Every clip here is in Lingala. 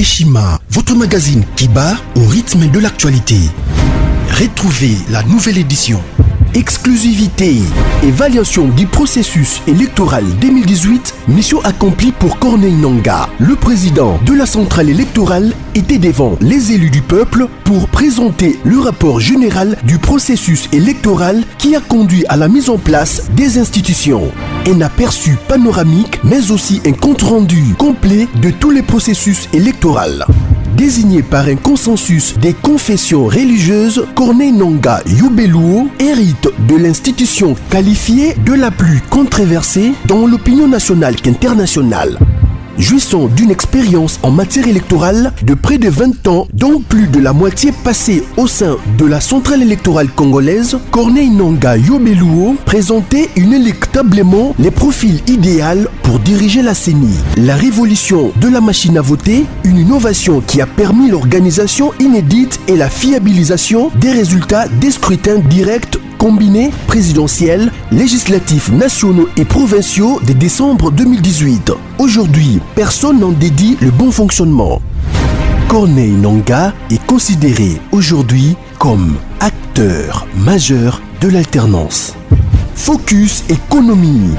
Eshima, votre magazine qui bat au rythme de l'actualité. Retrouvez la nouvelle édition. Exclusivité, évaluation du processus électoral 2018, mission accomplie pour Corneille Nangaa. Le président de la centrale électorale était devant les élus du peuple pour présenter le rapport général du processus électoral qui a conduit à la mise en place des institutions. Un aperçu panoramique, mais aussi un compte-rendu complet de tous les processus électoraux. Désigné par un consensus des confessions religieuses, Corneille Nangaa Yobeluo hérite de l'institution qualifiée de la plus controversée dans l'opinion nationale qu'internationale. Jouissant d'une expérience en matière électorale de près de 20 ans, dont plus de la moitié passée au sein de la centrale électorale congolaise, Corneille Nangaa Yobeluo présentait inéluctablement les profils idéaux pour diriger la CENI. La révolution de la machine à voter, une innovation qui a permis l'organisation inédite et la fiabilisation des résultats des scrutins directs combinés présidentiels, législatifs nationaux et provinciaux de décembre 2018. Aujourd'hui, personne n'en dédie le bon fonctionnement. Corneille Nangaa est considéré aujourd'hui comme acteur majeur de l'alternance. Focus économie.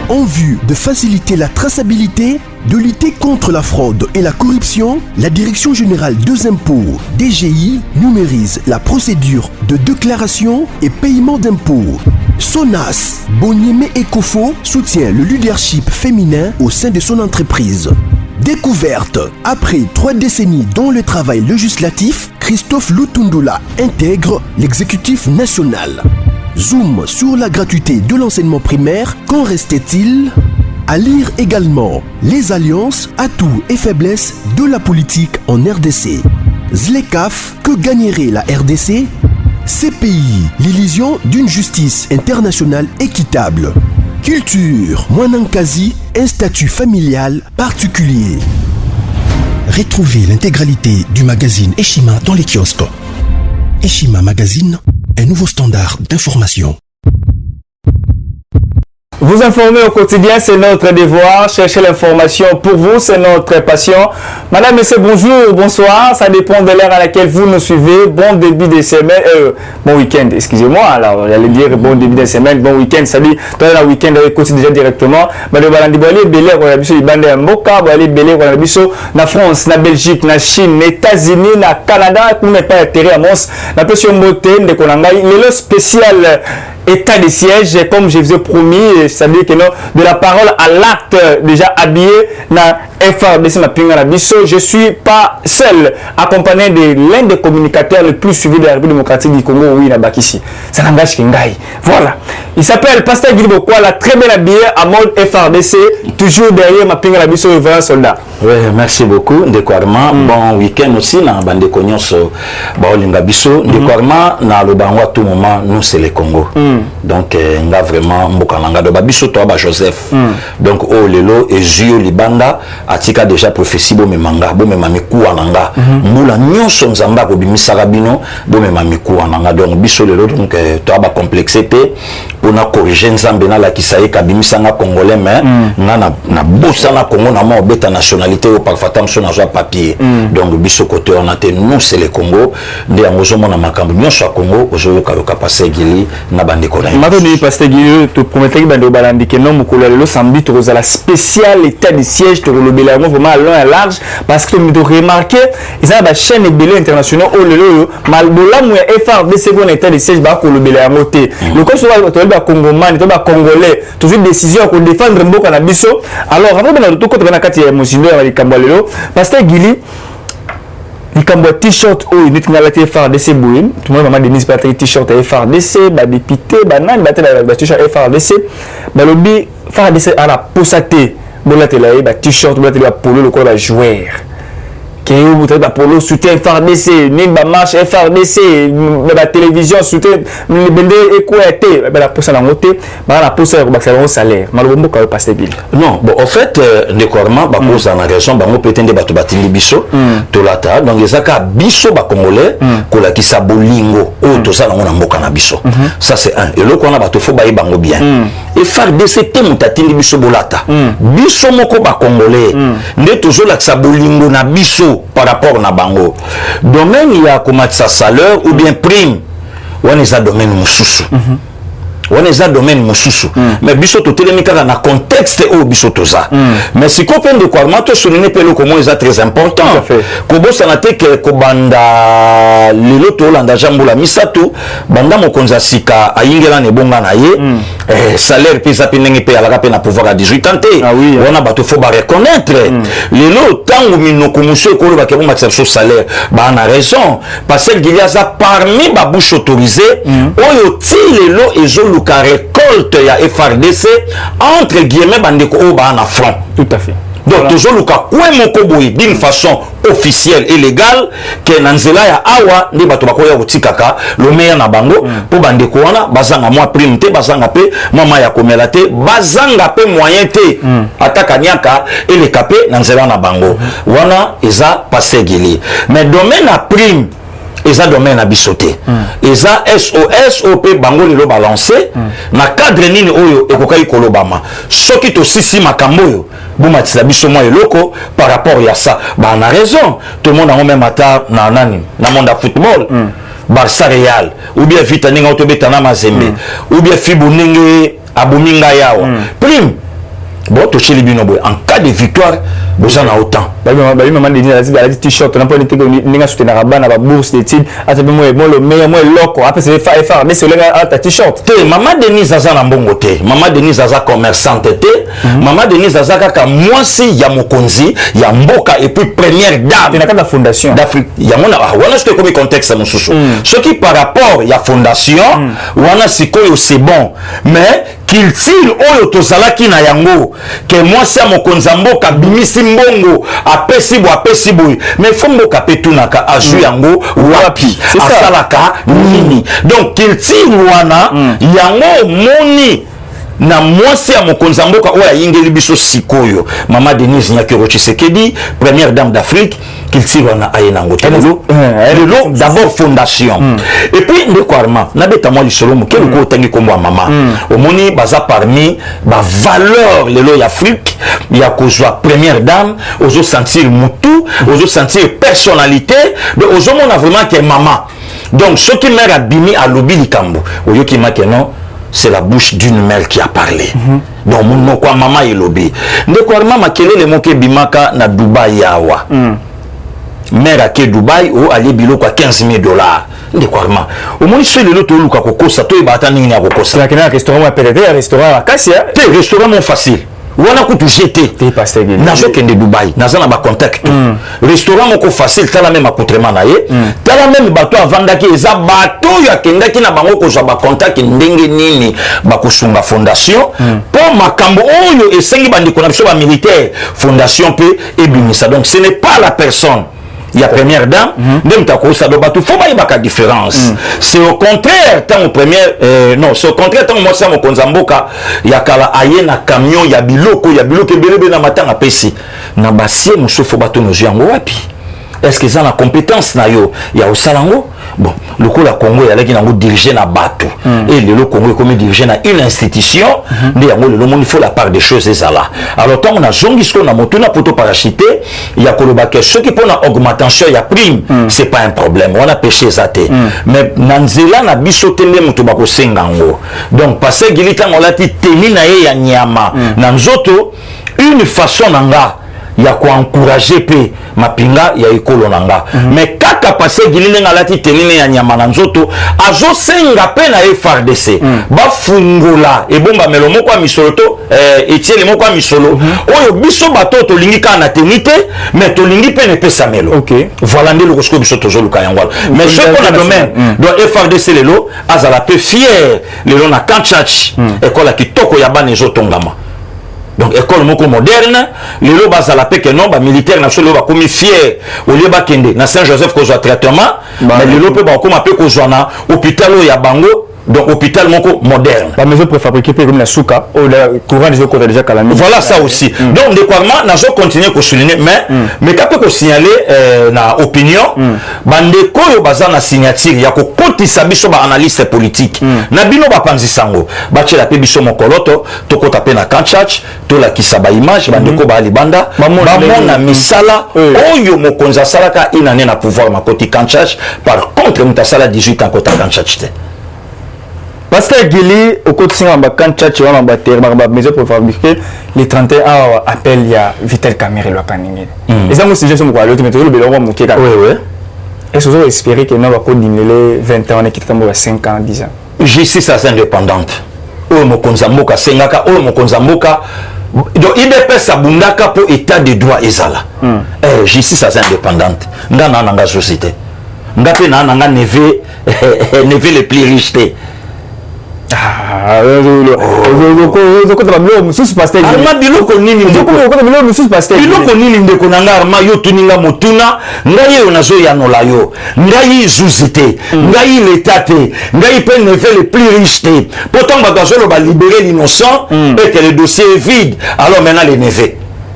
En vue de faciliter la traçabilité, de lutter contre la fraude et la corruption, la Direction générale des impôts, DGI, numérise la procédure de déclaration et paiement d'impôts. Sonas, Bonieme Ekofo soutient le leadership féminin au sein de son entreprise. Découverte. Après 3 décennies dans le travail législatif, Christophe Lutundula intègre l'exécutif national. Zoom sur la gratuité de l'enseignement primaire. Qu'en restait-il? À lire également les alliances, atouts et faiblesses de la politique en RDC. Zlekaf, que gagnerait la RDC? CPI, l'illusion d'une justice internationale équitable. Culture, Mwanankazi, un statut familial particulier. Retrouvez l'intégralité du magazine Eshima dans les kiosques. Eshima Magazine, un nouveau standard d'information. Vous informer au quotidien, c'est notre devoir. Chercher l'information pour vous, c'est notre passion. Madame, Monsieur, bonjour, bonsoir. Ça dépend de l'heure à laquelle vous nous suivez. Bon début de semaine, bon week-end, excusez-moi. Alors, j'allais dire bon début de semaine, bon week-end. Salut, toi, la week-end, on écoute déjà directement. Mais le balandi, aller belé, on a biso, il bande à Moka, aller belé, on a biso, na France, na Belgique, na Chine, na États-Unis, na Canada, pour ne pas atterrir à Mons, na pression beauté, de Konangai, le spécial état de siège, comme je vous ai promis, c'est-à-dire que non, de la parole à l'acte, déjà habillé dans FRDC je ne suis pas seul, accompagné de l'un des communicateurs les plus suivis de la République démocratique du Congo, oui, Nabakissi. Ça n'engage qu'Engaï. Voilà. Il s'appelle Pasteur Guy Bokwa, très bien habillé à mode FRDC, toujours derrière ma pinga la biso et voilà soldat. Oui, merci beaucoup. Ndekwarma, bon week-end aussi, na bande konyos, baolinga biso. Ndekwarma, na le bango à tout moment, nous c'est le Congo. Donc, on a vraiment Mbokananga de Babiso, toi, Joseph. Donc, oh, lelo, et Zio Libanda, atika déjà prophétie, bon, mais manga, bon, mais mamikou ananga. Moula, nyon son zamba, ko bimisarabino, bon, mais mamikou ananga. Donc, biso lelo, donc, toi, ba complexité, on a corrigé Nzambena, la kisaye, kabimisanga congolais, mais, na bossa na Congo, na mo, beta nationalité, au parfatam, son ajoa papier. Donc, biso côté, on a été, nous, c'est le Congo. De Angozomo, na makambu, nyon soit Congo, ojo, karoka passé, gili, na bande kola. Maintenant, Pasteur Guy, tu promettais que tu balandi que non, Moukoulalo, Sambi, tu as la spéciale état de siège, tu as le bélarmo vraiment à long et large, parce que tu as remarqué, ils ont la chaîne de Bélé international, oh le Malbola, mouya FRDC, bon état de siège, bah, pour le bélarmo, le cas soit, tu as le Congoman, tu as le Congolais, tu as une décision pour défendre Mbo Kanabiso. Alors, avant de tout côté, on a quatre émotionnels avec Kambalelo, Pasteur Guy, il y a un t-shirt où il y a un FRDC bouillon. Tout le monde a des t-shirt FRDC, des députés, des t-shirt FRDC. Le FRDC a la posate, des t-shirt, des polo, le corps de joueur. Qui est où vous polo soutien FRDC, Nimba marche FRDC, la télévision soutien, le bende écouté, la poste à l'angoté, la poste à salaire. Malheureusement, quand passe bien. Non, bon, en fait, les cormans, bah, cause en raison, bah, on peut être des bateaux batili biso, tolata, donc les aka biso, bah, congolais, kola qui sa bolingo, oh, tout ça, on a moka na biso. Ça, c'est un. Et l'autre, on a bateau, faut bah, bango bien. Et FRDC, te moutatili biso bolata. Biso moko, bah, congolais. Ne toujours la sa bolingo na biso. surtout par rapport na bango domaine il y a comme ça salaire ou bien prime on est à domaine mususu on est à domaine mususu mais biso to telemika na contexte au biso to ça mais si qu'on de quoi mato souligner pelo comment est très important ko bossa na te que ko banda lelo to landa jambola misato banda mokonza sika ayingela ne bonga na ye salaire pesa pinenge pe ala pe na pouvoir à 18 ans on a bato faut ba reconnaître lelo tango minoko monsieur ko ba ke bon match salaire ba na raison parce que il y a ça parmi ba bouche autorisée oyo ti lelo ezo ka récolte ya FRDC entre guillemets bandeko o ba na front tout à fait donc toujours le cas quoi mon koboy d'une façon officielle et légale que nanzela ya awa ndi bato bakoya utikaka le meilleur na bango pour bandeko wana bazanga moi prime te bazanga pe mama ya komela te bazanga pe moyen te ataka nyaka et le capé nanzela na bango wana eza passé gili mais domaine à prime eza domaine à bisoté eza SOS OP bango lelo balancer na cadre nini oyo ekokai kolobama soki to sisi makambo yo boma tisa biso moi eloko par rapport ya ça ba na raison tout le monde a même ata na nani na monde football Barça Real ou bien Vita ninga otobeta na Mazembe ou bien Fibu ninge abominga yawa prime bon to chez bino boy en cas de victoire besoin na autant ba maman de la t-shirt na pas ninga soutenir bana ba bourse d'études ata be moi le meilleur moi loko après c'est faire mais c'est le ta t-shirt te maman Denise aza na mbongo te maman Denise aza commerçante te maman Denise aza kaka mwasi ya mokonzi ya mboka et puis première dame na la fondation d'Afrique ya mona wana c'est comme contexte mususu ce qui par rapport ya fondation wana sikoyo c'est bon mais qu'il tire oyo tozalaki na yango que moi c'est mokonza mboka bimisi mbongo apesi boy mais faut mboka petunaka azu yango wapi asalaka nini donc qu'il tire wana yango moni na mwasi ya mokonza mboka oya yingeli biso sikoyo mama Denise Nyakero Tshisekedi première dame d'Afrique qu'il tire wana ayena ngotelo d'abord fondation et puis ndekwarma na beta moi lisolo mokelo ko tangi kombo mama omoni baza parmi ba valeur lelo ya Afrique ya kozwa première dame ozo sentir mutu ozo sentir personnalité donc ozo mona vraiment que maman donc ce qui mère abimi à lobi likambo oyo ki makeno c'est la bouche d'une mère qui a parlé. Donc mon quoi maman est lobby. De quoi maman quel est le mot que bimaka na Dubaï yawa. Mère à Dubaï ou aller bilo quoi $15 000. De quoi maman. Au moins c'est le lot luka koko ça toi bata ni na koko ça. C'est un restaurant à PDD, un restaurant à Kassia. Te restaurant mon facile. Wana kutu jeté nazo kende Dubaï naza na ba contact restaurant moko facile tala même accoutrement na ye tala même bato avandaki eza bato ya kendaki na bango ko ba contact ndenge nini ba kusunga fondation pour makambo oyo esengi bandiko na biso ba militaire fondation pe ebimisa donc ce n'est pas la personne il y a première dame même ta ko ça do bato faut ba yebaka différence c'est au contraire tant au premier non c'est au contraire tant moi ça mon konzamboka ya kala aye na camion ya biloko belebe na matanga pesi na basie muso faut bato no yango wapi est-ce que ça la compétence na yo ya osalango bon le coup la Congo ya laki nango diriger na bato et le Congo comme diriger na une institution mais yango le monde il faut la part des choses ezala alors tant on a zongisko na motuna poto parachité ya kolobaka ceux qui pona augmentation ya prime c'est pas un problème on a pêché ça te mais nanzela na biso tende muto bako sengango donc parce que gilita ngolati teni na ye ya nyama na nzoto une façon nanga ya ko encourager pe mapinga ya ekolo nanga mais kaka passé gilile ngalati tenine ya nyama na nzoto azo senga pe na FRDC ba fungola e bomba melo moko misoloto etiele moko misolo oyo biso bato to lingi kana tenite mais to lingi pe ne pesa melo voilà ndelo ko sko biso tozo luka yangwala mais ce qu'on a domaine do FRDC lelo azala pe fier lelo na Kanchach ekola kitoko ya bana ezotongama. Donc école moko moderne lelo bazala pe que non ba militaire national ba komi fier au lieu ba kende na Saint-Joseph ko zo traitement mais lelo pe ba koma pe ko zo na hôpital ya bango donc hôpital moko moderne la maison préfabriquée comme la souka ou le courant des autres déjà calamité voilà ça aussi donc de quoi na zo continuer ko souligner mais quand peut signaler na opinion bande koyo baza na signature ya ko kotisa biso ba analyste politique na bino ba panzi sango ba tshela pe biso mokoloto to kota pe na kanchach to la kisaba image bande ko ba libanda ba mona misala oyo mokonza salaka inane na pouvoir makoti kanchach par contre mutasala 18 ans kota kanchach te parce que Gili au côté de ma kanchach wa ma terre ma maison pour fabriquer les 31 ans appel il y a Vital Kamerhe le kaningi et ça moi c'est juste moi l'autre mais le belongo mukeka oui et je espérer que nous va diminuer 20 ans et qu'il y a 5 ans 10 ans justice indépendante oyo mokonza mboka sengaka oyo mokonza mboka donc IDPS abundaka pour état de droit ezala justice indépendante nga na nanga société nga pe na nanga neve les plus riches te biloko nini ndeko na nga arma yo tuninga motuna ngai yo nazo yanola yo ngai zuzi te ngai leta te ngai pe neve les plus riches te pourtant bato azoloba libérer l'innocent et que le dossier est vide alors maintenant le neveu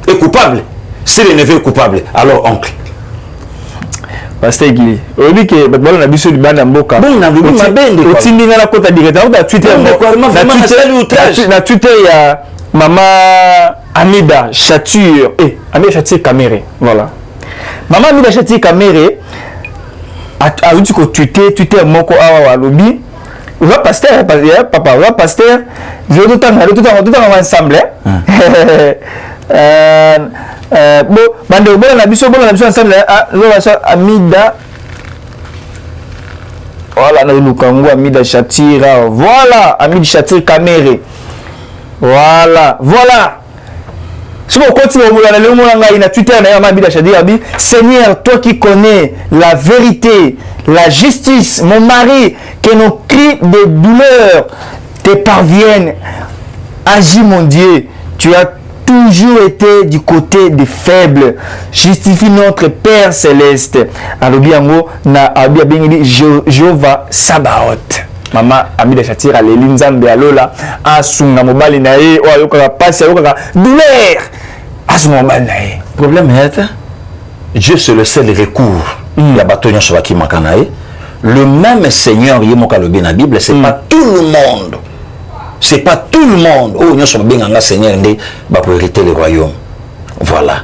est coupable si le neveu est coupable alors oncle Pasteur Gili, on dit que maintenant on a besoin de bande mboka. Bon, on a besoin de bande. Au Tindinga la côte directement dans Twitter. Na Twitter il y a maman Amida Chature Amida Chature Kamerhe. Voilà. Maman Amida Chature Kamerhe a dit que Twitter moko awa lobby. On va pasteur papa, on va pasteur. Tout temps ensemble. Bon, on a besoin ensemble Amida. Voilà, nous Amida Chatira. Voilà, Amida Chatira Kamerhe. Voilà. Si on continue, on a Twitter, Amida Chatira. Seigneur, toi qui connais la vérité, la justice, mon mari, que nos cris de douleur te parviennent. Agis, mon Dieu, tu as toujours été du côté des faibles. Justifie notre Père Céleste. Alors bien na abia bengi Jéhovah Sabaoth. Maman Amida Chatira le linzambe alola asunga mobali na ye o ayoka pasi ayoka douleur asunga mobali na ye. Problème est Dieu c'est le seul recours. Ya batonya sobaki makanae. Le même Seigneur yemoka le bien la Bible, c'est pas tout le monde. C'est pas tout le monde. Oh, nous sommes bien en Seigneur, pour hériter le royaume. Voilà.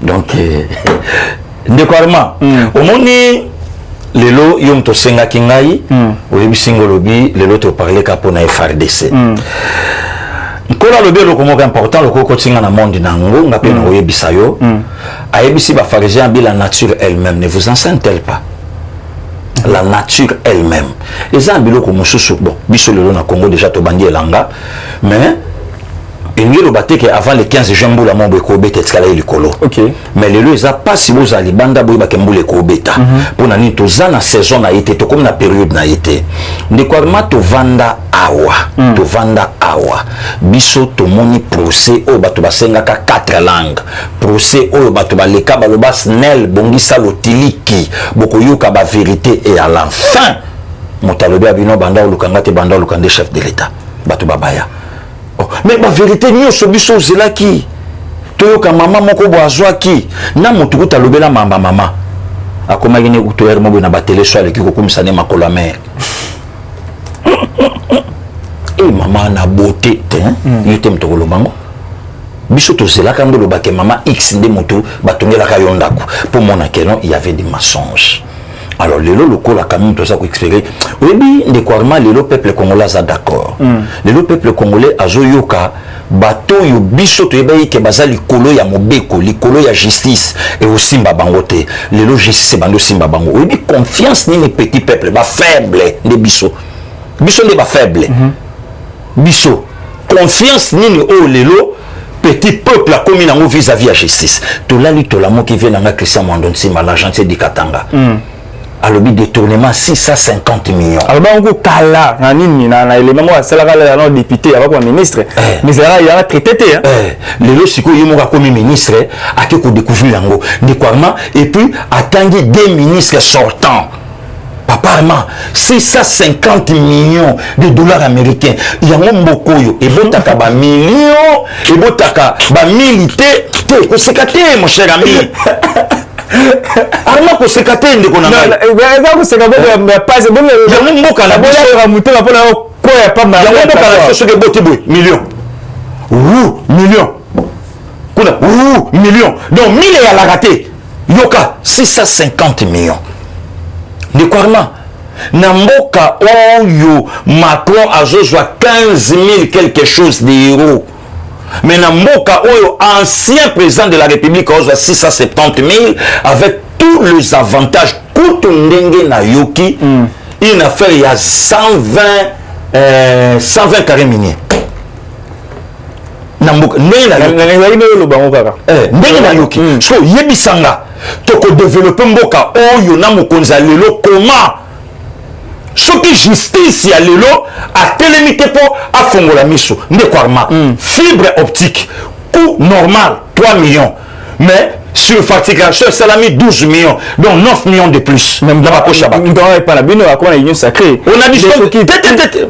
Donc, décoilement. Au monde, les lots, yom to senga kingai, ou yom singolobi, les lots te parler kapona FRDC. Kola lobi lo komo important le koko tinga na monde nango, ngape na oyebisayo. Ayebisi ba pharisien bi la nature elle-même, ne vous enseigne-t-elle pas? La nature elle-même. Et ça, biloko mosusu bon, biso lelo na Congo déjà to bandi elanga, mais il y a le baté que avant le 15 juin la mombe ko beta tsala likolo. OK. Mais lelo eza pas si vous ali banda boy ba kembule ko beta. Pour nani to za na saison na été to comme na période na été. Ndekwarma to vanda awa. To vanda awa. Biso to moni procès o bato basenga ka 4 langues. Procès o bato baleka baloba snel bongisa lotiliki. Boko yoka ba vérité et à la fin motalobi abino banda olukanga te banda olukande chef de l'état. Bato babaya. Mais la vérité, nous sommes tous là qui. Toyoka maman moko boazwaki. Na mutuku talobela mamba mama. Akoma gine utoer mobo na batele so aleki ko komisane makola mère. Et maman na beauté te. Yete mtokolo bango. Biso to zela kando lo bake mama X nde moto batongela ka yondako. Pour mon akeno, il y avait des mensonges. Alors, le loco la quand même tout ça qu'on expérait. Oui, le peuple congolais a d'accord. Le peuple congolais a zoyoka bateau yo biso to yebayi ke bazali kolo ya mobeko, likolo ya justice et aussi mbabangote. Le justice bando simba bango. Oui, confiance ni les petits peuples ba faible de biso. Biso ne ba faible. Biso confiance ni o lelo petit peuple a commis nango vis-à-vis à justice. To la lutte la mo qui vient na Christian Mandonsi ma l'agent de Katanga. Alors, le détournement 650 millions. Alors, on a kala, na élément moi c'est la député avec le ministre. Mais là il y a traité les lorsiko yemo comme ministre a que découvrir lango décoiement et puis attendre des ministres sortants. Apparemment, 650 millions de dollars américains. Il y a un bokoyo. Et botaka ba millions. Et botaka ba milité. C'est caté, mon cher ami. Arma ko sekate ndeko na ngai. Non, ko sekate mais pas c'est bon. Ya mboka na boya ramuté ba pona ko ya pas mal. Ya mboka na so ke bote boy millions. Ouh, millions. Kuna ouh, millions. Donc 1000 ya la raté. Yoka 650 millions. De quoi na mboka oyo Macron azozwa 15 000 quelque chose d'euros. Mais na mboka oyo ancien président de la République azozwa 670 000 avec tous les avantages kutu ndenge na yoki une affaire il y a 120 carrés miniers. Na mboka ndenge na yoki so yebisanga toko développer mboka oyo na mokonzi lelo comment soki justice ya lelo atelemi te po afongola miso ndeko Arma fibre optique coût normal 3 millions mais sur facturation salami 12 millions donc 9 millions de plus même dans la poche à bateau on a dit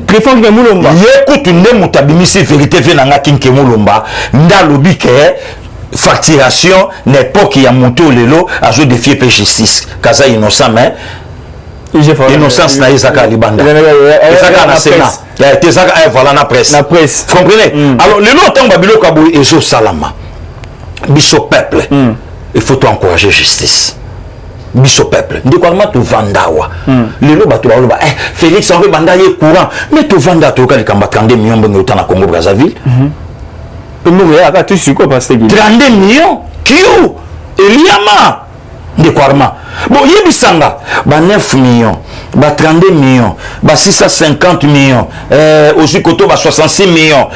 préfond que mulomba écoute nde mutabimisi vérité venanga kinke mulomba ndalobi ke facturation n'époque ya monto lelo azo défier pe justice kaza innocent mais innocence na Isaka Libanda Isaka na Sénat Isaka voilà na presse comprenez alors le nom tant babilo kabou ezo salama biso peuple il faut encourager justice biso peuple ndiko alma to vandawa lelo bato baloba Félix on veut banda ye courant mais to vanda to ka likamba 32 millions bengo tana Congo Brazzaville 32 millions Kiyo Eliama de Kwarma bon yebisanga ba 9 millions ba 32 millions ba 650 millions aujourd'hui koto ba 66 millions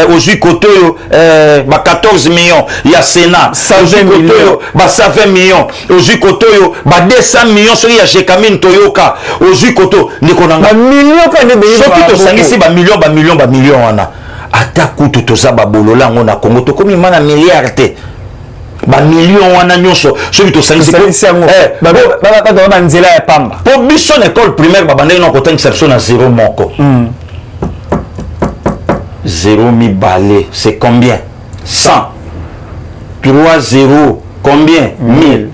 aujourd'hui koto ba 14 millions ya Sénat 120 millions ba 120 millions aujourd'hui koto ba 200 millions sur ya Jekamine Toyoka aujourd'hui koto ndikonanga millions ka ne be so sangisi ba millions wana ata kutu toza babolola ngo na Congo tokomi mana milliard te ba millions wana nyonso soki tosangisi ba na nzela ya pamba po biso na école primaire babandaki na kotangisa biso na 0 moko 0 mibale c'est combien 100 3 0 combien 1000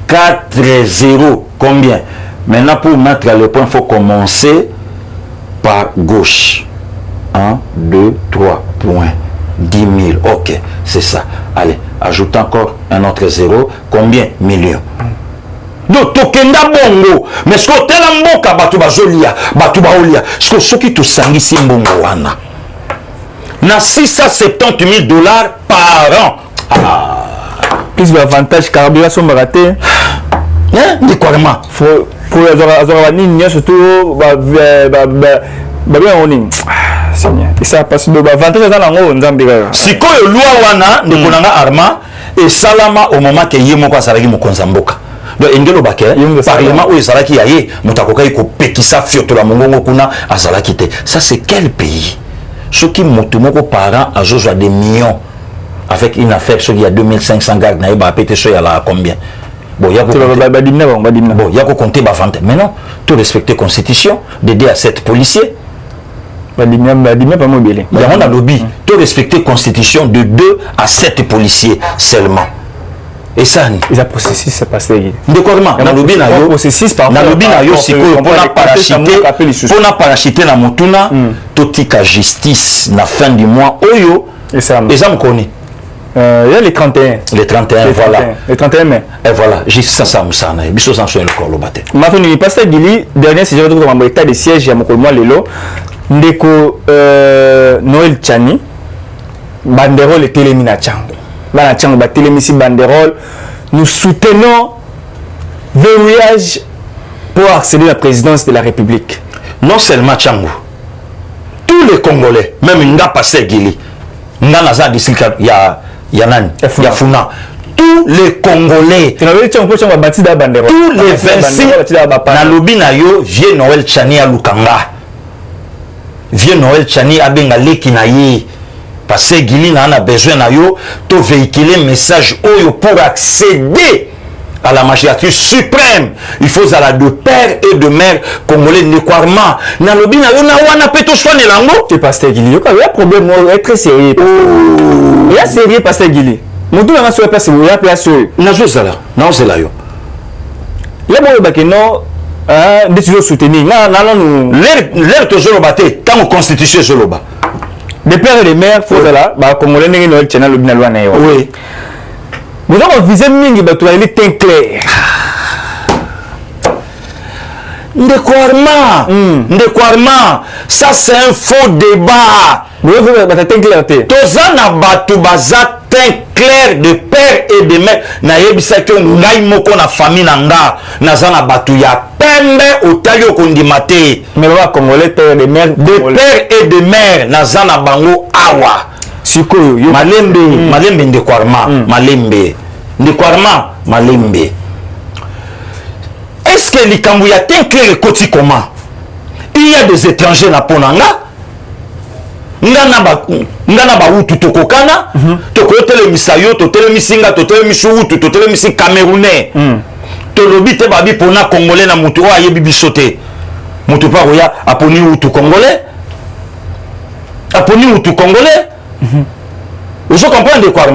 4 0 combien maintenant pour mettre le point il faut commencer par gauche 1, 2, 3 points. 10 000. Ok, c'est ça. Allez, ajoute encore un autre zéro. Combien? Millions. Donc, tokenda bongo. Mais ce que tu as mboka, batu bazolia, batu baolia. Ce qui te sangisi mbongo wana. Na 670 000 dollars par an. Plus d'avantages carburant sont ratés. Hein? Ni quoi vraiment? Pour les gens, surtout, et ça passe de avantage dans la Nzambika. Si ko yo loi wana ndeko nanga Arma et salama au moment que yemo kwa saraki mokonza mboka. Donc engelo bake parlement où ezalaki yaye mutakoka ko pekisa fioto la mongongo kuna azalaki te. Ça c'est quel pays? Ce qui motomoko parent a jojo des millions avec une affaire sur il y a 2500 gardes na ba pété sur ya la combien? Bon, il y a bon, il y a compter ba vente. Mais non, tout respecter constitution, d'aider à 7 policiers. Il y a un lobby, tout respecter constitution de 2 à 7 policiers seulement. Et ça, il y a processus, c'est passé. De quoi comment? Na lobby na yo, processus par na lobby na yo siko pour na parachuter na motuna, totika justice na fin du mois oyo. Et ça me connaît. Il y a les 31. Les 31, voilà. Les 31 mai. Et voilà, juste ça, Moussana. Biso sans soin le corps, le bâté. Maintenant, il passe à Gili, dernier séjour de l'état de siège, il y a mon collement Lelo. Ndeko Noël Tchani, banderole et télémina Tchango. Bana Tchango, télémisi banderole. Nous soutenons verrouillage pour accéder à la présidence de la République. Non seulement Tchango, tous les Congolais, même Nga passé Gili, Nga Naza district, il y a Funa. Tous les Congolais, tous les 26 na lobby na yo, vieux Noël Tchani à Lukanga. Vieux Noël Tchani a bengaleki na ye. Parce que Gili na besoin na yo, to véhiculer message oyo pour accéder à la magistrature suprême. Il faut à de père et de mère congolais néquarement. Nalobi na yo na wana peto soigner lango. Tu pasteur Guili. Il y a un problème, il est très sérieux. Il y a sérieux pasteur Guili. Mon tout n'a pas place il y a place. Na zo zala. Na zo la yo. Il y a bon que non décision soutenir. Non l'air toujours batté tant constitution zoloba. Des pères et des mères faut là ba congolais n'engé Noël channel lobby na loi na yo. Oui. Vous avez visé mingi ba toi il est clair. Ndekwarma, ça c'est un faux débat. Vous avez teint clarté. Tozana batu baza teint clair de père et de mère. Na yebisa ke ngai moko na famille nanga nazana batu ya pembe otayo kondimate. Mais va congolais père et de mère de père et de mère nazana bango awa. Sikoyo malembe ndekwarma, malembe. Est-ce que les Cambouya clair et côté comment? Il y a des étrangers na ponanga. Ngana ba utu tokokana. Tokotele misayo, totele misinga, totele misuutu, totele misi camerounais. Tolobi te babi pona congolais na mutu wa yebi bisote. Mutu pa roya aponi utu congolais. Aponi utu congolais. Vous comprenez quoi?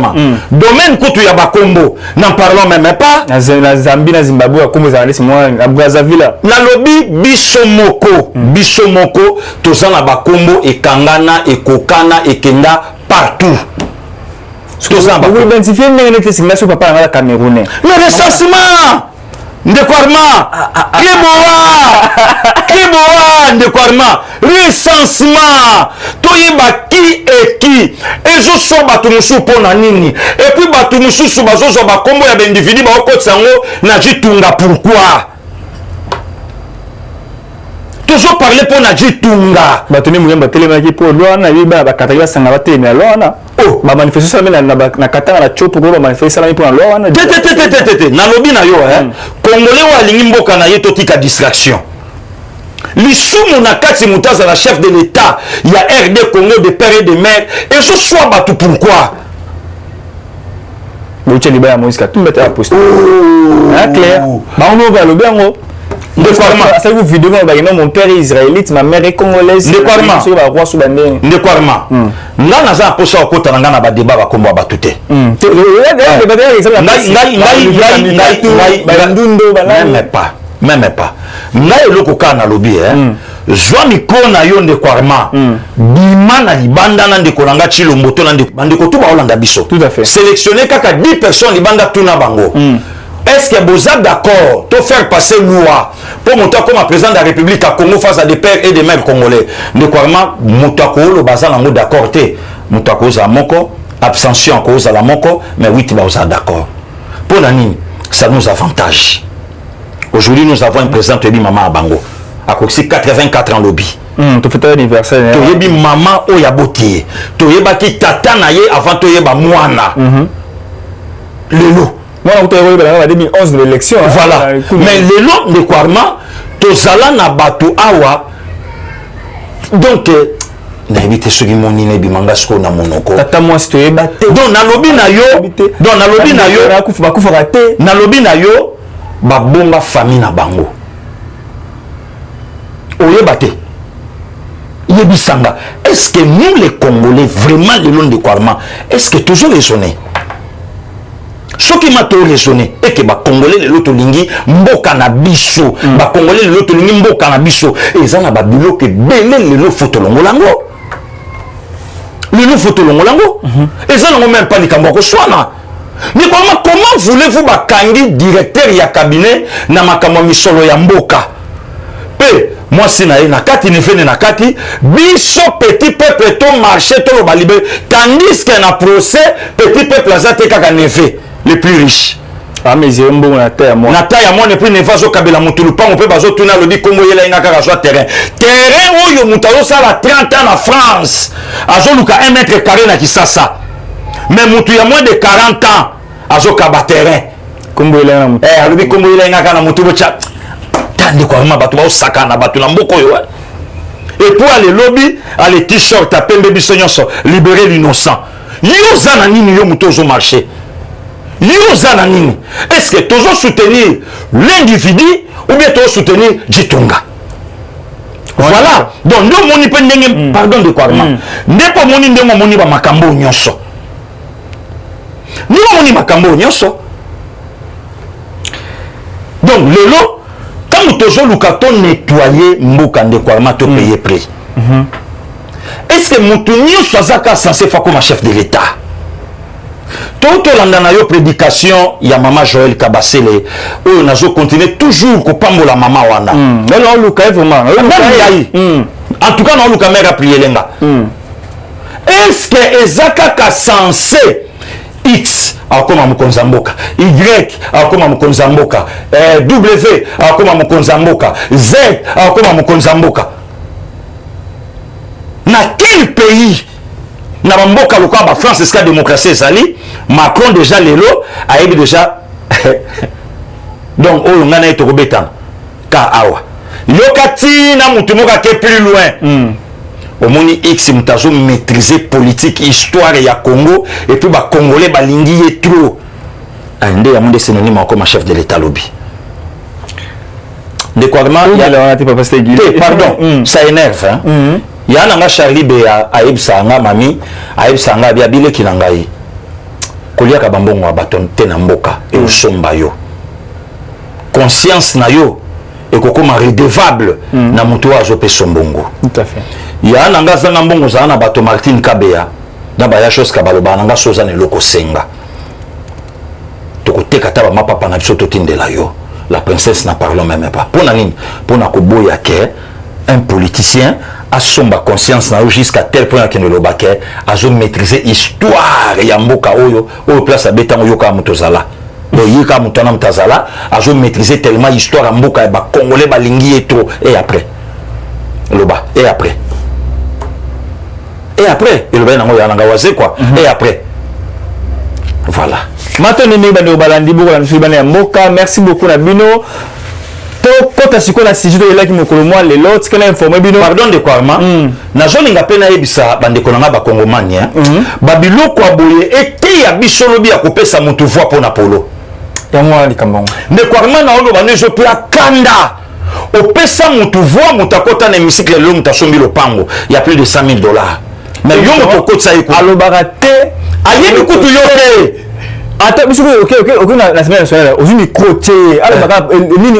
Domaine que tu as bakombo, n'en parlons même pas. Na Zambie, na Zimbabwe, à Congo, à Brazzaville. Na lobi bisomoko, tous en bakombo et kangana et kokana et kenda partout. Tout ça. Vous identifiez les signatures papa dans la Camerounais. Le recensement. Ndekwarma, Kiboa, Ndekwarma, recensement, toyeba qui et qui, et je sois batumusu pour nanini, et puis batumusu sous bazo ba combo ya d'individu ba okot sango na jitunga pourquoi? Toujours parler pour na jitunga. Batuni muyamba telemaki pour loi na yiba ba kataya sanga ba tene loi na. Oh, ba manifestation na katanga na chopo ko ba manifestation pour loi na. Na lobi na yo Congolais wa lingi mboka na ye totika distraction. Lisumu na kati mutaza la chef de l'État, il y a RD Congo de père et de mère et je sois battu pourquoi? Boche libaya Moïse tout mettre à poste. Ah clair. Ba on va le bien Ndekwarma. Ça vous vidéo ba mon père est israélite, ma mère est congolaise. Ndekwarma. Sur ba roi sous bandé. Ndekwarma. Nga naza posa okota nga na ba débat ba kombo batute. Même pas. Nga eloko kana lobi Zwa miko na yo Ndekwarma. Bima na libanda na ndeko nanga Chilombo to na ndeko to ba olanda biso. Tout à fait. Sélectionner kaka 10 personnes libanda tuna bango. Est-ce que vous êtes d'accord de faire passer loi pour monter comme président de la République à Congo face à des pères et des mères congolais? Ndekwarma mutako le bazan en d'accord te mutako za moko abstention cause à la moko mais oui tu vas d'accord. Pour nani ça nous avantage. Aujourd'hui nous avons un président qui dit maman Abango à côté 84 ans lobby. Tu fais ton anniversaire. Tu yebi maman oyaboti. Tu yebaki tata na ye avant tu yeba mwana. Lelo. Moi, on a eu 2011 de l'élection. Voilà. Mais les lots de Kwarma, Tozala na batu awa. Donc, na évité ce qui m'ont dit, Bimangasko na monoko. Tata moi, si tu es battu. Donc, na lobi na yo. Donc, na lobi na yo. Na lobi na yo. Ba bomba famille na bango. Oye baté. Yebisanga. Est-ce que nous les Congolais, vraiment les lots de Kwarma, est-ce que toujours raisonné? Ce qui m'a tout raisonné et que les Congolais les loto lingi mboka na biso ba Congolais les loto lingi mboka na biso et ça na ba bilo que belé les lo photo longolango les lo photo longolango et ça n'ont même pas les Camboko soana mais comment voulez-vous ba kangi directeur ya cabinet na makamwa misolo ya mboka pe moi si na kati ne fait na kati biso petit peuple to marché to lo ba libéré tandis que na procès petit peuple azate kaka neve les plus riches. Ah mais j'ai un bon terre moi. Na taille moi ne plus ne va zo kabela mutulu pa on peut bazo tuna lo di Congo yela inga kaka zo terrain. Terrain oyo mutazo sala 30 ans en France. Azo luka 1 mètre carré na Kisasa. Mais mutu ya moins de 40 ans azo kaba terrain. Congo yela na mutu. Alobi Congo yela inga kana mutu bocha. Tande kwa ma batu ba osaka na batu na mboko yo. Et pour aller lobby, aller t-shirt à pembe biso nyonso, libérer l'innocent. Yo za na nini yo mutu zo marché. Est-ce que tu veux soutenir l'individu ou bien tu veux soutenir Djitonga? Voilà. Donc, nous, moni pendenge, pardon de quoi, n'est pas moni de mon moni ba makambo nyonso. Ni moni makambo nyonso. Donc, le lot, quand nous toujours le carton nettoyer mboka de quoi, tu payer prix. Est-ce que mon tournio soit censé faire comme chef de l'État? Tout l'andana yo prédication, il y a maman Joël Kabasele, où on a continué toujours qu'on pambo la maman wana. Non, Luka vraiment. En tout cas, non, Luka mère a prié lenga. Est-ce que Ezaka censé X a comme à Mkonzamboka, Y a comme à Mkonzamboka, W a comme à Mkonzamboka, Z a comme à Mkonzamboka? Dans quel pays? Na mboka loka ba France est-ce que la démocratie est sali? Macron déjà lelo a eu déjà donc oh ngana eto kobeta ka awa yokati na mutu moka ke plus loin au moni X mutazo maîtriser politique histoire ya Congo et puis ba congolais ba lingi et trop ande ya monde synonyme comme chef de l'état lobby de quoi il y a on a pas passé pardon ça énerve hein. Ya nanga Charlie Bea aibsa nga mami aibsa nga bia bile kinangai kolia ka bambongo baton te na mboka e osomba yo conscience na yo e kokoma redevable na mutu wa zo pe sombongo. Tout à fait. Ya nanga zanga mbongo za na bato Martin Kabea na ba ya chose ka baloba nanga soza ne loko senga to koteka taba mapapa na biso to tindela yo la princesse n'a parlons même pas pour na nini pour na koboya ke un politicien a somba conscience na jusqu'à tel point que le baquet a maîtriser histoire ya mboka oyo place à betango yoka mutozala donc yoka mutana mutazala a maîtriser tellement histoire mboka ba congolais ba lingi et trop et après et après et le ben nango ya nanga waze quoi et après voilà maintenant ni bande balandi boko la nsu bande ya mboka merci beaucoup na bino. Quand tu as sujet de là qui me colomoi les lots qu'elle a informé bino pardon de quoi na zone ngape na ebisa bande konanga ba kongomania babilo kwa boye ete ya bisolobi ya kopesa mutu voix pour na polo ya moi li kambongo de quoi na ono bande je peux kanda opesa mutu voix mutakota na hémicycle lo mutasombi lo pango il y a plus de $100,000 mais yo mutokotsa iko alo barate ayebi kutu yote. Attends, ok, la semaine nationale, aux micro, alors, nini,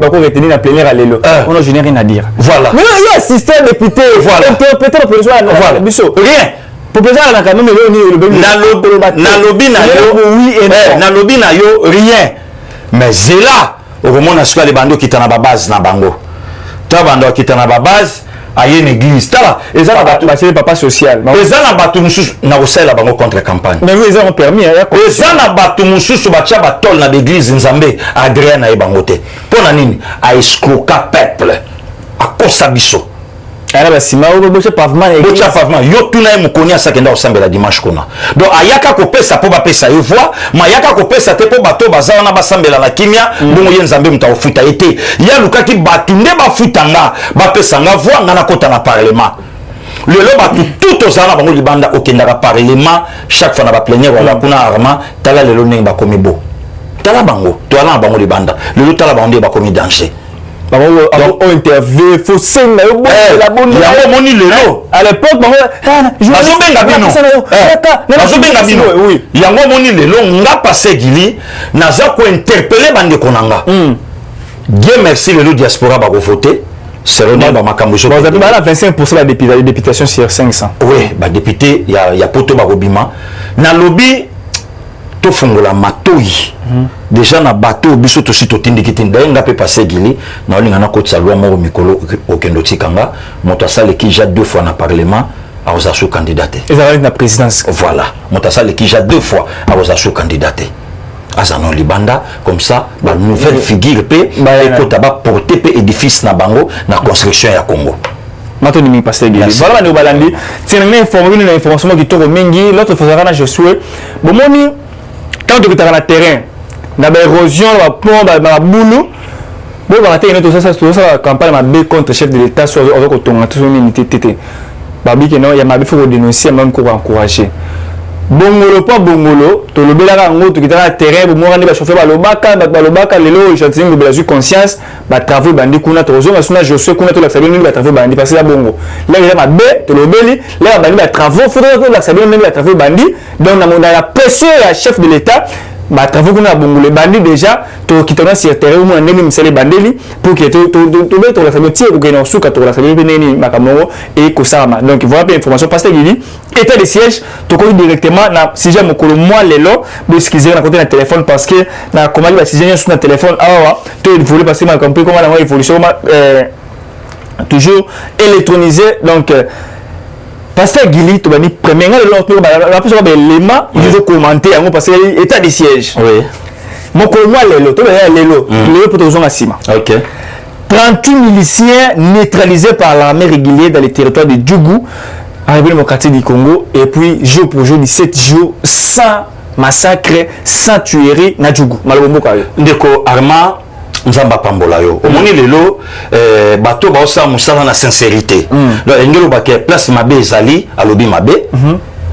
bako retenir la plénière à l'élo. On n'a rien à dire. Voilà. Mais il y a un système député, voilà. Interpréter la position à voilà. Rien. Pour présenter la canon, nalobi na yo, rien. Mais c'est là, au moment où on a les bandos qui sont à la base, na bango. Toi, bando qui sont à la base, à une église tala eza na bato c'est papa social eza na bato mususu na kosala bango contre campagne mais oui eza ont permis eza na bato mususu batia batol na l'église nzambe agréé na bango te pona nini a escroquer peuple a kosa biso ala basima o bocha pavement yo tuna mukoni asakenda osambela dimanche kuna donc ayaka kopesa po bapesa yo voix ma yaka kopesa te po bato baza na basambela na kimia bongo ye nzambe muta ofuta ete ya lukaki batu nde bafutanga bapesa nga voix nga na kota na parlement lelo batu tout ozana bango libanda okendaka parlement chaque fois na ba plénière wala kuna arma tala lelo ndenge bakomi bo tala bango to ala bango libanda lelo tala bango ndenge bakomi danger. On interview, faut senga yo la bonne ya moni lelo à l'époque bazobenga bino oui yango moni lelo nga passé gili naza ko interpeller bande konanga Dieu merci lelo diaspora ba voter selon ba makambo jo vous avez 25% la députation sur 500 oui ba député ya poto ba robima na lobby to fungola matoi déjà na bateau biso to sito tindiki tinda pe passer gili na olinga na kotsa loi moko mikolo okendo tikanga moto asale ki ja 2 fois na parlement a osasu candidaté et ça na présidence voilà moto asale ki ja 2 fois a osasu candidaté azano libanda comme ça ba nouvelle figure pe ko taba porter pe édifice na bango na construction ya Congo. Maintenant ni passer gili voilà nous balandi c'est une information qui tombe mingi l'autre faisera na Josué bon moni quand tu es dans le terrain, il y a l'érosion, la pompe, la boulot. Bon, on va faire une campagne contre le chef de l'État sur l'unité. Il y a des dénoncer, même pour encourager. bongolo pas bongolo to lobelaka ngo to kitana terrain bo mo ba chauffer ba lobaka lelo chanting de la conscience ba travaux bandi kuna to zo masuna Josué kuna to la sabi ba travaux bandi parce la bongo là il y a ma be to lobeli là bandi ba travaux faudrait que la sabi ba travaux bandi donc na la pression ya chef de l'état ba travaux kuna bongo le bandi déjà to kitana sur terrain mo ndeni misele bandeli pour que to la sabi tie pour que na suka to la sabi neni makamoro et kosama donc voilà une information parce que dit état de siège to ko directement na si j'ai mon moi lelo de excuser na côté na téléphone parce que na comment il va si j'ai sur na téléphone to il voulait passer mal compris comment la évolution toujours électronisé donc pasteur Guili to bani premier le la plus l'élément il veut commenter parce que état de siège oui mon moi lelo to lelo pour te à Sima OK 38 miliciens neutralisés par l'armée régulière dans les territoires de Djougou République démocratique du Congo et puis jour pour jour 17 jours sans massacre sans tuerie na Djougou malombo kayo ndeko Arma nzamba pambola yo omoni lelo bato ba osa musala na sincérité donc ngelo ba ke place mabe ezali alobi mabe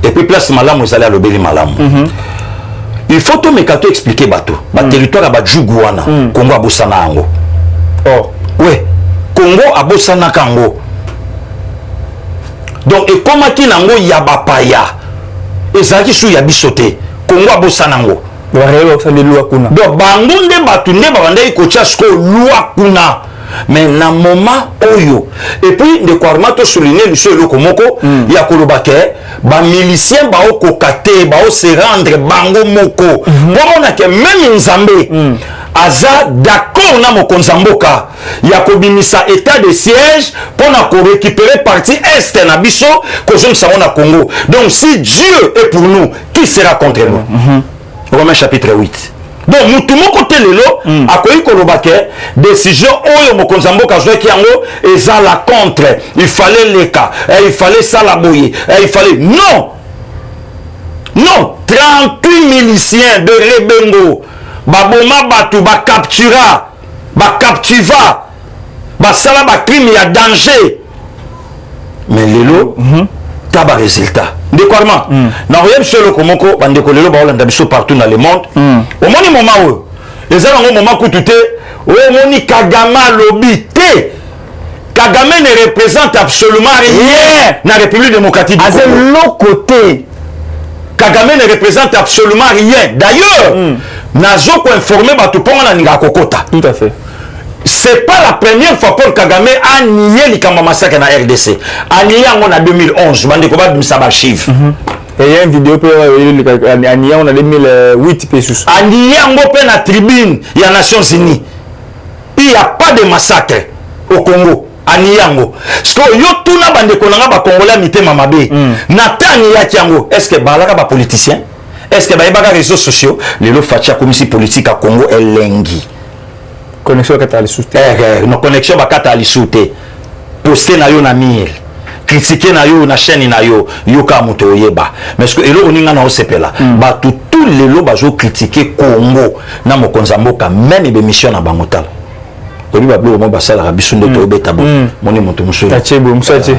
et puis place malamu ezali alobi malamu il faut to mekato expliquer bato ba territoire ba Djougou wana Congo abosana yango oh ouais Congo abosana kango donc et comment qui nango ya bapaya ezaki su ya bisote Congo abosana ngo barelo ça de loi kuna donc bango nde batu nde babandai kocha sko loi kuna mais na moment oyo et puis de Kwarma to souligner le loko moko ya koloba ke ba milicien ba okokate ba o se rendre bango moko bon na ke même nzambe aza d'accord na mokonza mboka ya kobimisa état de siège pour na ko récupérer partie est na biso ko zomisa na Congo donc si Dieu est pour nous qui sera contre nous Romains chapitre 8 donc mutu moko telelo akoyi koloba ke décision oyo mokonza mboka zoki yango eza la contre il fallait les cas il fallait ça la boyer il fallait non 38 miliciens de Rebengo baboma batu ba captura ba captiva ba sala ba crime ya danger mais lelo taba résultat de Kwarma na oyem solo komoko bande ko lelo ba olanda biso partout dans le monde au moni moment o les ala ngo moment kutute o moni Kagame lobby te Kagame ne représente absolument rien na République démocratique du Congo à l'autre côté Kagame ne représente absolument rien d'ailleurs nazo ko informer batu ponga na ninga kokota tout à fait c'est pas la première fois Paul Kagame a nié l'ikamba massacre na RDC a nié en 2011 bande ko ba bimisa ba chiffre et il y a une vidéo pour a nié en 2008 pesos a nié ngo pe na tribune ya Nations Unies il y a pas de massacre au Congo a nié ngo so yo tuna bande ko nga ba congolais mitema mabe na tani ya kiango est-ce que balaka ba politicien est-ce que ba ibaka réseaux sociaux lelo fatia commission politique à Congo elengi connexion katalisute no connexion bakata alisute poster na yo na mire critiquer na yo na chaîne na yo ka moto yeba mais que elo oninga na osepela ba tout lelo bazo critiquer Congo na mokonza mboka même be mission na bangotala oli ba blo mo basala rabisunde to beta bon moni moto muso tachebo musache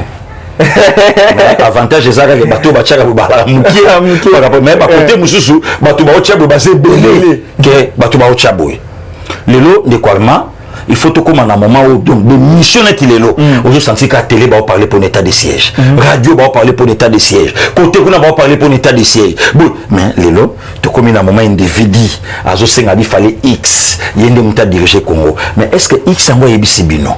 avantage ezaka ke bato bachaka bala mukie mais ba côté mususu bato ba ochabo basé belé ke bato ba ochabo lelo de Kwarma il faut tout comme un moment où donc de mission est lelo aujourd'hui senti qu'à télé va parler pour l'état de siège radio va parler pour l'état de siège côté qu'on va parler pour l'état de siège bon mais lelo tout comme un moment individu azo senga il fallait X yende muta diriger Congo mais est-ce que X envoie yebisi bino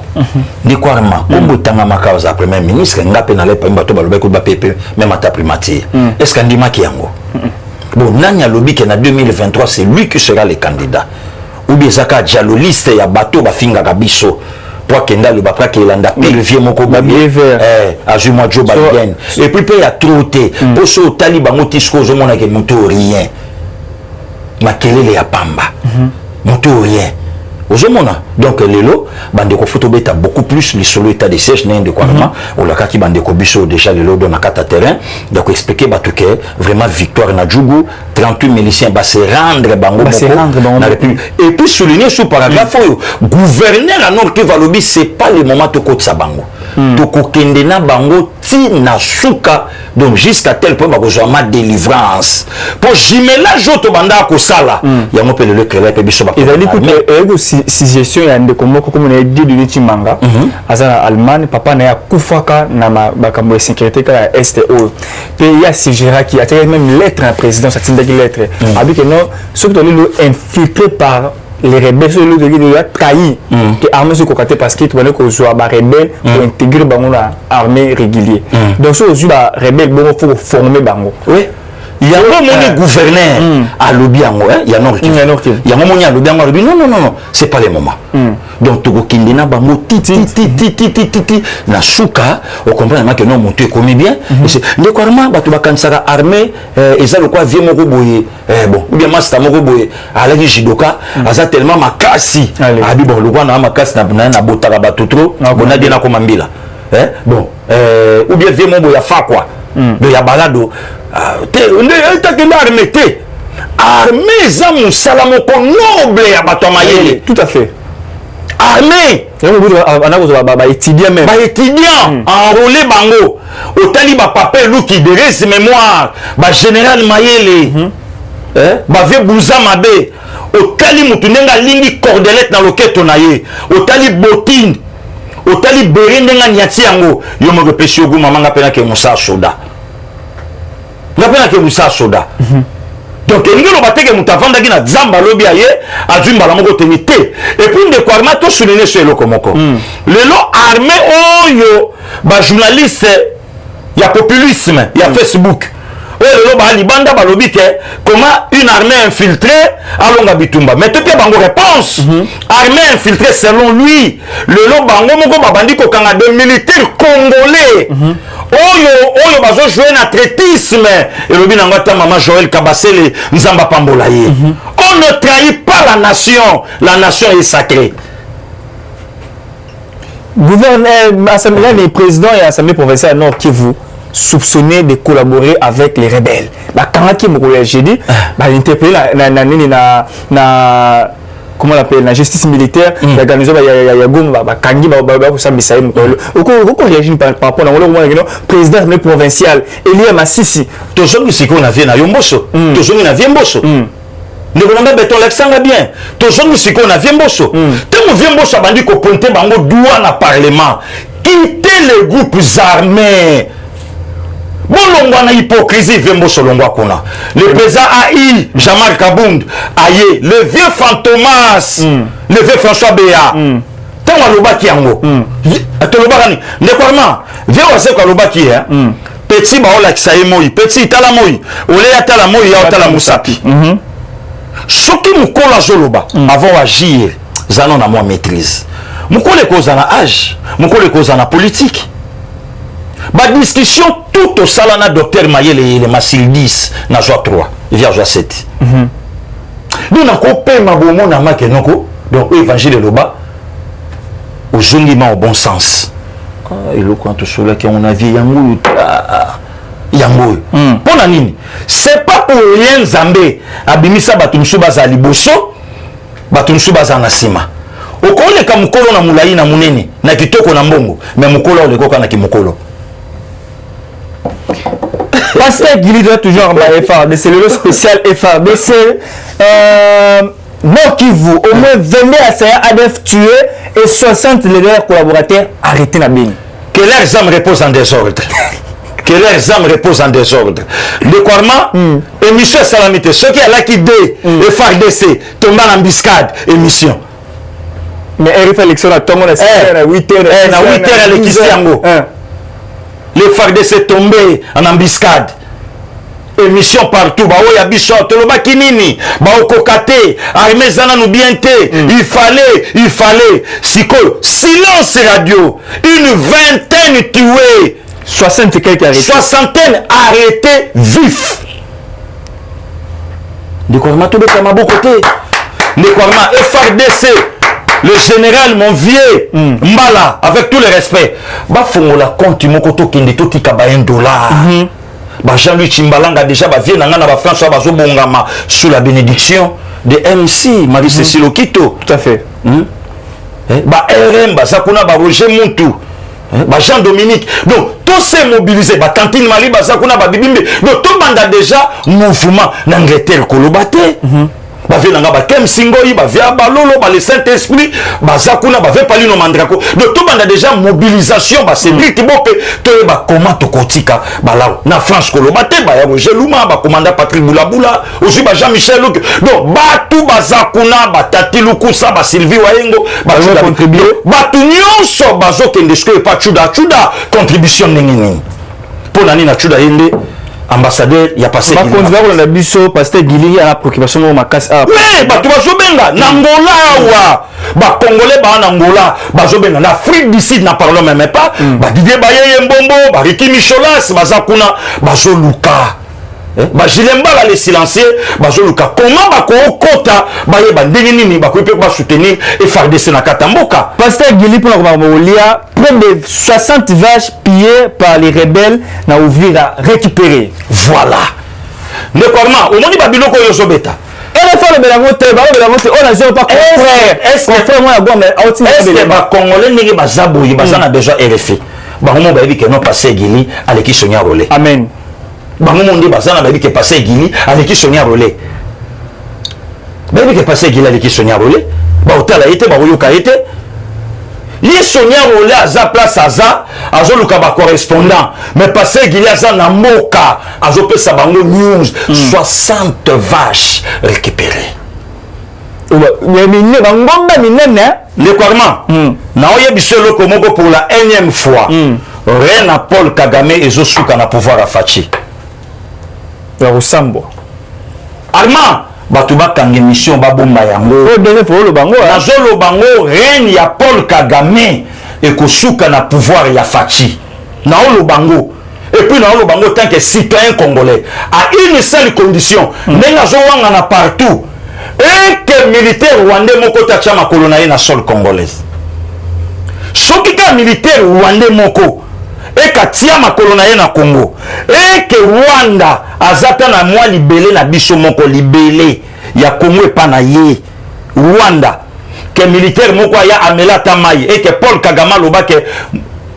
de Kwarma kombo tanga makaza premier ministre ngape na lepa mbato baloba ko ba pepe même ata primature est-ce qu'andima ki yango bon nanya lobi que na 2023 c'est lui qui sera le candidat ou bien zaka dialo liste ya bato bafinga kabiso pour kenda le bapra ke landa pelvier moko babie azui moi Joe Biden et puis pe ya troté pour so taliba motisco zo mona ke moto rien makelele ya pamba moto rien ozomona donc lelo bandeko photo beta beaucoup plus les solo état de siège n'est de quoi on l'a qui bandeko biso déjà lelo dans la carte terrain donc expliquer ba tout que vraiment victoire na Djougou 38 miliciens ba se rendre bango et puis souligner sous paragraphe gouverneur à Nord Kivu lobi c'est pas le moment to ko tsa bango to ko kende na bango ti na suka donc jusqu'à tel point ba besoin ma délivrance pour jimelage to banda ko sala ya mo pele le créer pe biso ba ezali ko si gestion ya ndeko moko comme on a dit de Chimanga azana Allemagne papa na ya kufaka na bakambo ya sécurité ka ya STO pe ya sigera qui a même lettre à président ça tinde qui lettre abi que non ce que tu infiltré par les rebelles sur le qui a trahi que armée se cocaté parce qu'il doit que soit ba rebelle pour intégrer bango na armée régulier donc so aussi ba rebelle bon faut former bango oui il y a un gouverneur à l'Obiango, il y a un autre. Il y a un moment à l'Obiango, non, c'est pas le moment. Donc, tu as bango titi na souka, on comprend que non, mon tu es commis bien. Le Korma, tu vas cansara armée, et ça le quoi vient mon boye, bon, ou bien master mon boye, à la Jidoka, à ça tellement ma casse, ah bon, le roi n'a ma casse na botara batutro, on a dit na komambila. Bon, ou bien vient mon boye à fa quoi, de ya balado. Armée zamu salamoko noble ya bato mayele tout à fait armée ba étudiant même ba étudiant enrôlé bango otali ba papier luki de res mémoire ba général mayele ba ve bouza mabe otali mutu ndenga lingi cordelette na loketo na ye otali botine otali bere ndenga nyati yango yo mo repesi ogu mama ngapena ke musa soda ngapena ke musa soda donc ngelo bateke mutavanda ki na zamba lobi aye azumba la moko tenite et puis de quoi arma to souligner sur le komoko lelo armée oyo ba journaliste ya populisme ya Facebook lelo ba libanda ba lobi ke comment une armée infiltrée alonga bitumba mais te bango réponse armée infiltrée selon lui lelo bango moko babandi ko kanga de militaires congolais oyo bazo jouer na athlétisme et le binanga ta maman Joël Kabasele Nzamba Pambola ye on ne trahit pas la nation est sacrée. Gouverneur assemblée les présidents et assemblée provinciale Nord Kivu soupçonné de collaborer avec les rebelles ba kanga ki moko j'ai dit ba interpeller na comment on l'appelle la justice militaire la garnison ya goma ba kangi ba ko sambisa mutolo ko réagir par rapport à le président de provincial Elia Masisi to zongi siko na vie na yomboso to zongi na vie mboso ne kolanga beton l'accent bien to zongi siko na vie mboso te mo vie mboso bandi ko pointer bango droit na parlement quitter les groupes armés. Bon longwa na hypocrisie vembo solongwa kona. Le président AI Jean-Marc Kabound aye le vieux Fantomas le vieux François Béa tanwa lobaki yango atoloba ni ndekorma vieux wase ko lobaki petit ba ola kisaye moi petit tala moi ole ya tala moi ya tala musapi soki mukola zoloba avant agir zano na moi maîtrise mukole koza na âge mukole koza na politique. Ba discussion tout au salana docteur Mayele le Masil 10 na joie 3 via joie 7 nous na ko pema bomo na makenoko donc évangile loba au jungima au bon sens et le quand sur là qui on a vu yango pona nini c'est pas pour rien Nzambe abimisa batumsu baza liboso batumsu baza na sima okoleka mukolo na mulai na munene na kitoko na mbongo mais mukolo olekoka na kimukolo. Pasteur Guili doit toujours FARDC, c'est le spécial FARDC. Nord Kivu, au moins 22 assaillants ADF tués et 60 leaders collaborateurs arrêtés dans Béni. Que leurs âmes reposent en désordre. Que leurs âmes reposent en désordre. Le Korma, émission Salamité, ceux qui ont la qui dé, FARDC, tombent en embuscade, émission. Mais elle fait l'élection à tout le monde à 8h. À 8h à l'équipe. Les FARDC tombé en embuscade. Émission partout. Bah oui, Abichot, le Bakinini, bah au Kokate, armée Zana nous bien té. Il fallait. Silence radio. Une vingtaine tués. 60 quelques arrêtés. Soixantaine arrêtés vifs. De Korma tout le Kamabo côté. De Korma FARDC. le général mon vieux Mbala, avec tout le respect, bafongola compte moko kende to tika ba $1. Jean-Louis Chimbalanga déjà vieux nanga na ba France bazo bongama sous la bénédiction de MC Marie-Cécile Okito. Tout à fait. RM bazakuna ba Roger Muntu. Jean-Dominique. Donc tous ces mobilisés, Tantine Mali bazakuna ba Bibimbe. Donc tout banda déjà mouvement n'Angleterre kolobate. Bavenanga ba Kem Singoyi, ba via Balolo, ba le Saint-Esprit, bazakuna ba ve Palino Mandrako. Donc tout banda déjà mobilisation ba Cédric Tibope, to ba comment to kotika ba là na France kolobate ba ya Roger Luma, ba commandant Patrick Boulabula, aussi ba Jean-Michel Luc. Donc ba tout bazakuna ba Tati Lukusa, ba Sylvie Wayengo, ba contribuer. Ba tout nyonso bazo kende ce pas chuda contribution nini. Pour nani na chuda yende ambassadeur il y a passé par contre on a biso pasteur Gili à la préoccupation au makas mais ba tu bazo benga nangola wa ba congolais ba nangola bazo benga na Afrique du Sud na parlons même pas ba Didier Bayeye Mbombo ba Ricky Micholas bazakuna bazo luka ba Jilemba les silencieux bazo luka comment ba ko kota ba yeba ndenge nini ba ko pe ba soutenir et FARDC na Katamboka pasteur Gili pour la Mongolia près de 60 vaches pillées par les rebelles na Uvira récupérées. Voilà. Ne comment au monde babiloko yosobeta. Elle fait le bélamote, on a zéro pas frère. Est-ce que frère moi bon mais est-ce que ba congolais ngi bazaboyi bazana besoin RFI. Ba mo ba que non passer Gili aleki Sonia Rolé. Amen. Ba mo ndi bazana ba que passer Gili aleki Sonia Rolé. Ba que passer Gili aleki Sonia Rolé. Ba otala été ba yoka été. Li Sonia Rolé aza place aza azo luka ba correspondant mais passer Gili aza na moka azo pesa bango news 60 vaches récupérées. Mais mine bangomba minene le Kwarma na oye biselo komoko pour la énième fois Reine Paul Kagame ezo suka na pouvoir à Fachi ya Rosambo Armand batu bakanga mission babomba yango le bango nazolo bango reine ya Paul Kagame ekosuka na pouvoir ya Fachi na olo bango et puis na olo bango tant que citoyen congolais à une seule condition nenga zo wanga na partout et que militaire rwandais moko tacha makolo na ye na sol congolaise soki ka militaire rwandais moko et katia makolo na ye na Congo et que Rwanda azata na mwa libélé na biso moko libélé ya Congo epa na ye Rwanda que militaire moko ya amela tamai et que Paul Kagame loba que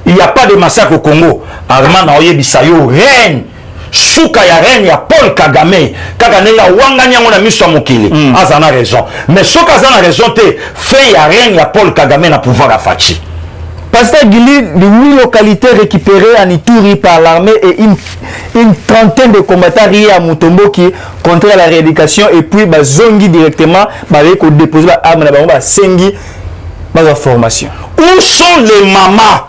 il n'y a pas de massacre au Congo Armand na oyebisa yo reine suka ya reine ya Paul Kagame kaka nenga wanga nyango na miso mokili azana raison mais soka azana raison te fait ya reine ya Paul Kagame na pouvoir à Fachi. Pasteur Gili, de 8 localités récupérées en Ituri par l'armée et une trentaine de combattants riés à Mutombo qui contre la rééducation et puis zongi directement avec au déposer l'arme na sengi la formation. Où sont les mamas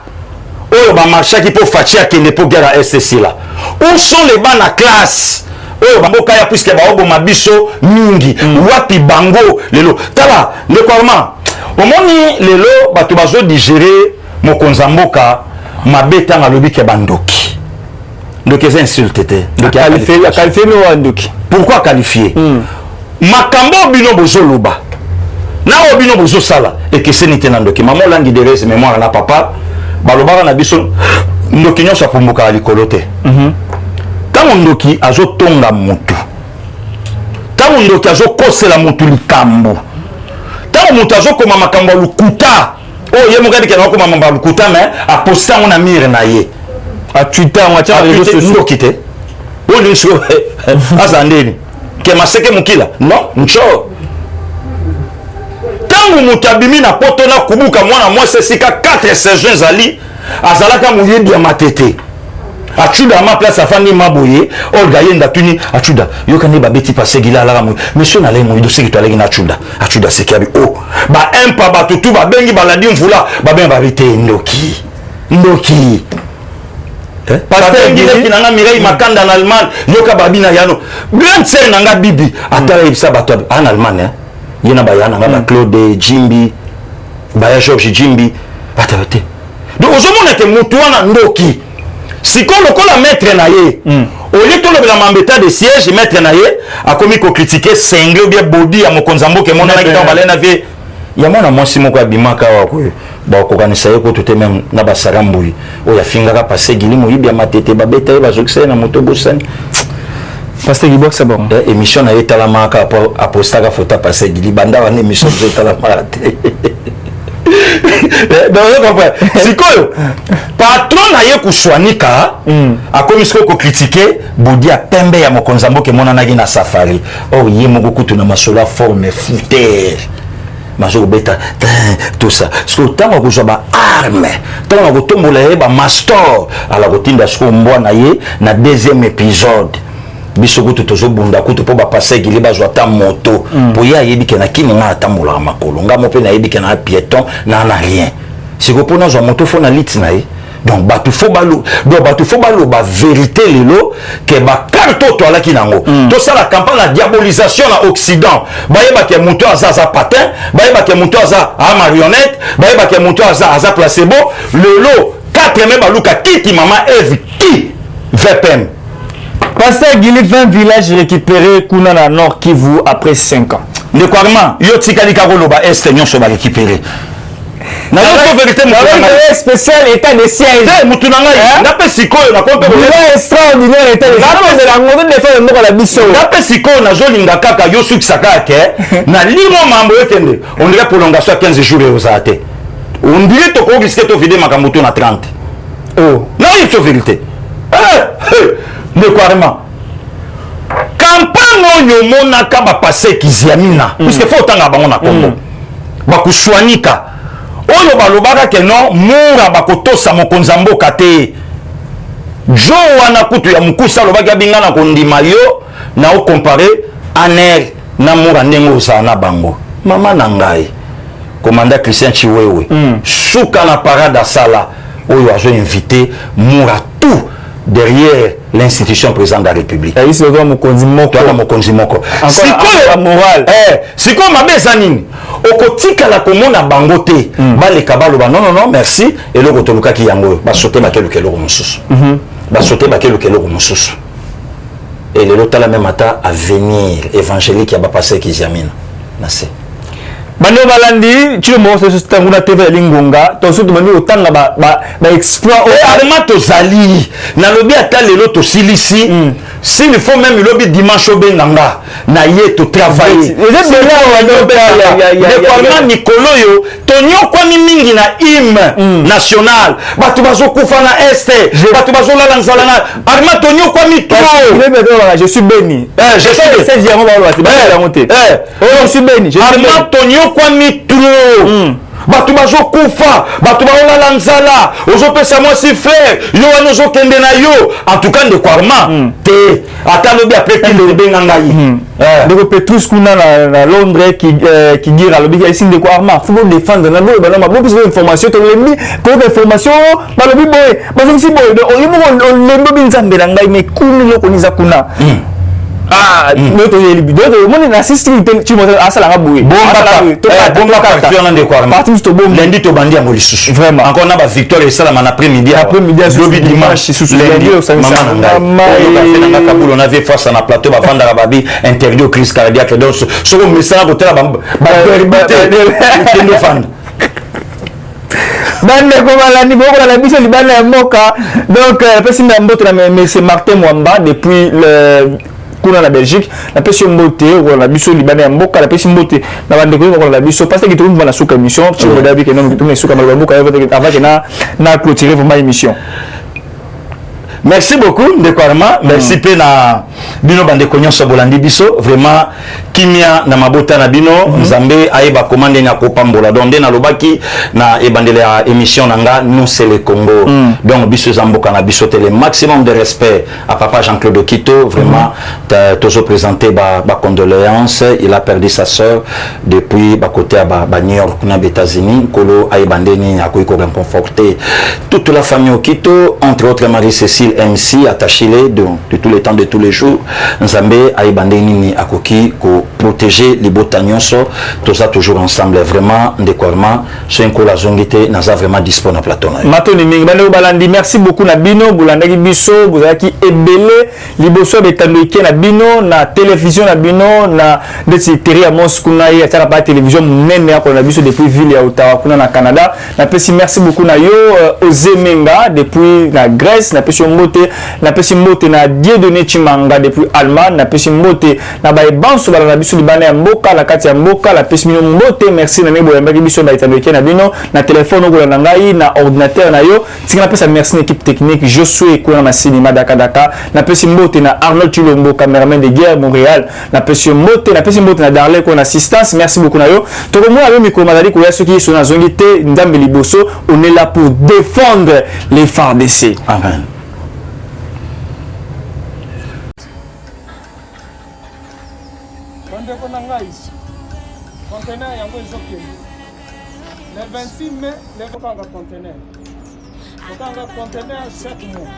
oh ba marcha qui pour Fachi qui ne peut guerre à SCC là? Où sont les bancs à classe? Oh bamboka ya puisque ba obo mabiso mingi wapi bango lelo tala le comment omoni lelo batu bazo digérer mokonzamboka mabeta ngalobi ke bandoki ndoki c'est insulte qualifié ndoki pourquoi qualifier makambo bino bozoloba na obino bozo sala et que c'est nité ndoki maman langi de res mémoire na papa balobara na biso ndoki nyoso apumuka likolote kama ndoki azotonga mutu kama ndoki azokosela mutu likambo kama mutu azokoma makambo lukuta oh ye mokadi ke na koma makambo lukuta mais aposta on a mire na ye a Twitter on a réseaux sociaux ndoki te o ni so azandeni ke maseke mukila non ncho tangu mutabimi na poto na kubuka mwana mwese sika 4 saisons ali azalaka muyebi ya matete achuda ma place afandi maboye olga yenda tuni achuda yokani babeti pasegila ala mu monsieur na lemo do seki to alegi na achuda sekiabi oh ba empa ba tutu ba bengi baladi mvula ba ben ba bete ndoki pasteur ngile kinanga Mireille Makanda en Allemagne yoka babina yano grand sœur nanga bibi atala ibisa bato en Allemagne yena ba yana ngaba Claude Jimbi ba Georges Jimbi atabate donc ozomona ke mutu wana ndoki si kon lokola maître na ye au lieu to le mambeta de siège maître na ye a commis ko critiquer cinglé ou bien body ya mokonzambo ke mona na kita balena vie ya mwana mwasi moko abimaka wako bakokanisa ye ko tout même na basarambui oya fingaka passé gili moyibi ya matete babeta ye bazokisa na moto bosani Pasteur Guy c'est bon. Émission na etalamaka apostaka fota passé gili banda wana émission etalamaka te. Donc sikoyo patron na ye kuswanika akomisko ko critiquer bodi ya pembe ya mokonzambo ke mona nagi na safari oh ye moko kutu na masola forme fouter mazo beta tout ça ce que tant ko zoba arme tant ko tombola ye ba master ala ko tinda sko mbwana ye na deuxième épisode biso kutu tozo bunda kutu po ba passer gili bazwa ta moto po ya yebi ke na kini nga atambola makolo nga mo pe na yebi ke na piéton na rien si ko pona zo moto fo na lit na ye donc batu fo balo ba vérité lelo ke ba carte to ala kinango to ça la campagne la diabolisation na occident ba yeba ke moto aza patin ba yeba ke moto aza marionnette ba yeba ke moto aza placebo lelo 4 me baluka kiti mama Eve qui VPM. Pasteur Guili 20 villages récupérés kuna na Nord Kivu après 5 ans. Le Kwarma, yo tikali kakoloba est nyonso ba récupérer. Na la vérité le spécial état de siège. Mutu na ngai, na pe sikoyo na kompe ko extraordinaire état de siège. Na ngondo de faire ndoko la biso. Na pe sikoyo na zolinga kaka yo sukisa kaka na limo mambo yekende. On dirait prolongation à 15 jours aux até. On dirait to ko risquer to vider makambo to na 30. Oh, na yo vérité. Le Kwarma campagne oyo monaka bapase kiziamina puisque faut tanga bango na Congo bakuswanika oyo balobaka ke non mura bakotosa mokonza mboka te jo wana kutu ya mukusa alobaki abinga na kondima yo na okompare aner na mura ndenge ozala na bango mama na ngai commandant Christian Chiwewe suka na parade asala oyo azo invité mura tout derrière l'institution présidente de la République. Et ici, on mokonzi moko. Sikoyo moral. Sikoyo mabeza nini? Okotika la komona bangote. Bale kabalo ba non merci. Et le kotoluka ki yango ba sauter ba kelu kelo mususu. Ba sauter ba kelu kelo mususu. Et le lota la même ata à venir évangélique ya ba passer ki jamina. Nase. Bano balandi chilo mo so tanguna TV lingonga to so tumani otanga ba exploit arma to zali na lobi ata lelo to silisi s'il faut même lobi dimanche obenganga na ye to travailler le Nicolo yo to nyokwa mingi na hymne national batu bazokufa na este batu bazolala nzala na arma to nyokwa mitro je suis béni je suis c'est diamant je suis béni arma to kwa mitro batu bazokufa batu baolala nzala ozopesa mwasi frère yo wana ozokende na yo en tout cas de Kwarma te ata lobi après kende benga ngai ndeko Petrus kuna na Londres qui gira lobi ya signe de Kwarma faut défendre na lobi na mabo plus information to lembi ko information ba lobi boy ba zomsi boy o yimo lembo binzambe na ngai me kuni loko niza kuna notre libido mon assiste tu me asala ngaboué bomba partir na ndeko Kwarma parti to bomba lundi to bandi yango lisusu vraiment encore na ba victoire et ça la après-midi lobi dimanche lundi au lundi na kabulo na vie face na plateau ba vanda babi interview crise cardiaque donc so ko message ko tela ba fan bande ko balani boko la biso libana ya moka donc pesi na mboto na monsieur Martin Mwamba depuis le kuna la Belgique la pesi mbote ko la biso libana ya mboka la pesi mbote na bande ko la biso parce que tout le monde na suka émission tu me dabi que non tout me suka mboka avant que na clôturer vraiment émission. Merci beaucoup de Kwarma merci pe na bino bande konyo so bolandi biso vraiment kimia na mabota na bino nzambe ayeba commande na ko pambola donc na lobaki na ebandele ya émission nanga nous c'est le Congo donc biso zamboka na biso tele maximum de respect à papa Jean-Claude Okito vraiment toujours présenté ba condoléances il a perdu sa sœur depuis ba côté ba New York na États-Unis kolo ayebandeni akoyi ko réconforter toute la famille Okito entre autres Marie Cécile MC attaché de tous les temps, de tous les jours. Nzambe aibande nini akoki ko protéger les botagnoso. Tout ça toujours ensemble. Vraiment, ndekwarma, c'est un la zongité, naza vraiment disponible à plateau. Matoni Mingbane Balandi, merci beaucoup Nabino, Boulandaki Bisso, Bouzaki Ebele, Liboso Betandoike Nabino, na télévision Nabino, na Detiri Amos Kunaï, à la télévision Nene, à la Bisso depuis ville à Ottawa, na Canada. Na pesi merci beaucoup na yo, Ozemenga, depuis la Grèce, na pesi Mote, na Dieudonné Chimanga, depuis Allemagne, na pesi Mote, na Baebanso, na Bisso Libanais, Mboka, la Katia Mboka, la pesi Mote, merci na Nebo Yambaki Bisso, Betandoike Nabino, na téléphone, na ordinateur na yo tika na pesa merci l'équipe technique Josué Kouana na cinéma Daka na pesa mbote na Arnold Chulombo cameraman de guerre Montréal na pesa mbote na Darley Kouana assistance merci beaucoup na yo toko mo avec micro madali ko ya ceux qui sont na zongité ndambe liboso on est là pour défendre les FARDC. Amen. Le 26 mai, le conteneur. Le conteneur chaque mois.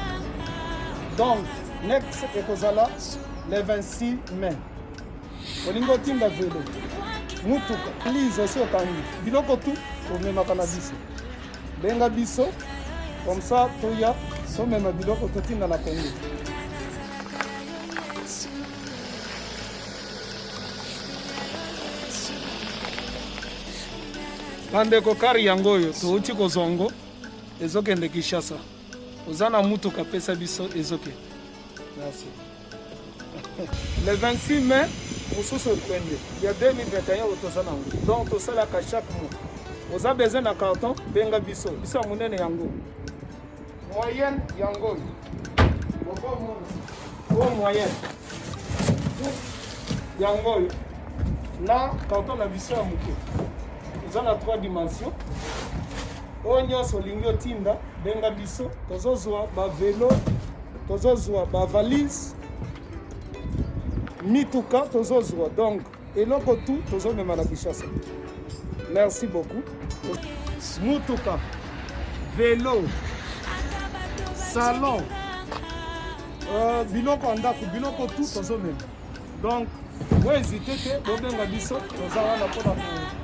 Donc, next ekozala le 26 mai. Olingo timba velo. Mutuka. Please, aussi okangi. Biloko tout, omemaka na biso. Benga biso. Comme ça, toya, so mema biloko totinda na Congo. Bandeko kari yango oyo touti kozongo ezokende Kinshasa. Ozana mutuka pesa biso ezoke. Merci. Le 26 mai, mosusu ekwende. Ya 2021 otosana ngo. Donc tosala ka chaque mois. Oza besoin na carton benga biso. Biso munene yango. Moyenne yango. Bon moyenne. Yango. Na carton na biso ya muke. Nous avons 3 dimensions. Onyo solingo tinda benga biso tozozwa ba vélo tozozwa ba valise mituka tozozwa donc eloko tout tozomema na Kinshasa. Merci beaucoup. Mutuka vélo salon biloko ndako biloko tout tozomema donc vous hésitez que benga biso tozala na pona